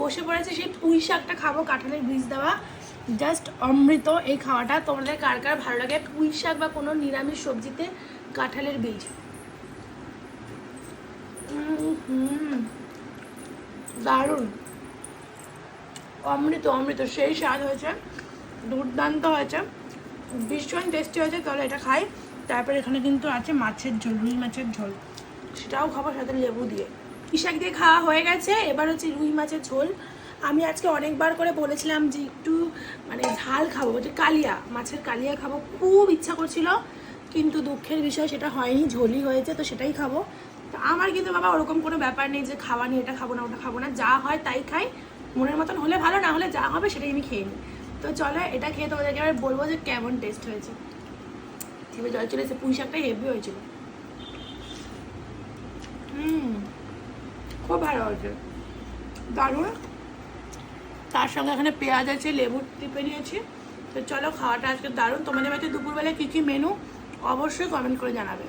বসে পড়েছে সেই পুঁই শাকটা খাবো, কাঁঠালের বীজ দেওয়া, জাস্ট অমৃত এই খাওয়াটা। তোমাদের কার কার ভালো লাগে পুঁই শাক বা কোনো নিরামিষ সবজিতে কাঁঠালের বীজ? দারুণ, অমৃত অমৃত, সেই স্বাদ হয়েছে, দুর্দান্ত হয়েছে, ভীষণ টেস্টি হয়েছে। তাহলে এটা খাই। তারপর এখানে কিন্তু আছে মাছের ঝোল, রুই মাছের ঝোল, সেটাও খাবো সাথে লেবু দিয়ে। পুঁই শাক দিয়ে খাওয়া হয়ে গেছে, এবার হচ্ছে রুই মাছের ঝোল। আমি আজকে অনেকবার করে বলেছিলাম যে একটু মানে ঝাল খাবো, যে কালিয়া, মাছের কালিয়া খাবো, খুব ইচ্ছা করছিল, কিন্তু দুঃখের বিষয় সেটা হয়নি, ঝোলই হয়েছে, তো সেটাই খাবো। তো আমার কিন্তু বাবা ওরকম কোনো ব্যাপার নেই যে খাওয়া নিয়ে এটা খাবো না ওটা খাবো না, যা হয় তাই খাই, মনের মতন হলে ভালো, না হলে যা হবে সেটাই আমি খেয়ে নিই। তো চলো এটা খেয়ে তোমাদেরকে এবার বলবো যে কেমন টেস্ট হয়েছে। জিভে জল চলে এসে, পুঁই শাকটা হেভি হয়েছিল, খুব ভালো হয়েছে, দারুণ। তার সঙ্গে এখানে পেঁয়াজ আছে, লেবু টিপে নিয়েছি। তো চলো খাওয়াটা আজকে দারুণ। তোমাদের বাড়িতে দুপুরবেলা কী কী মেনু অবশ্যই কমেন্ট করে জানাবে।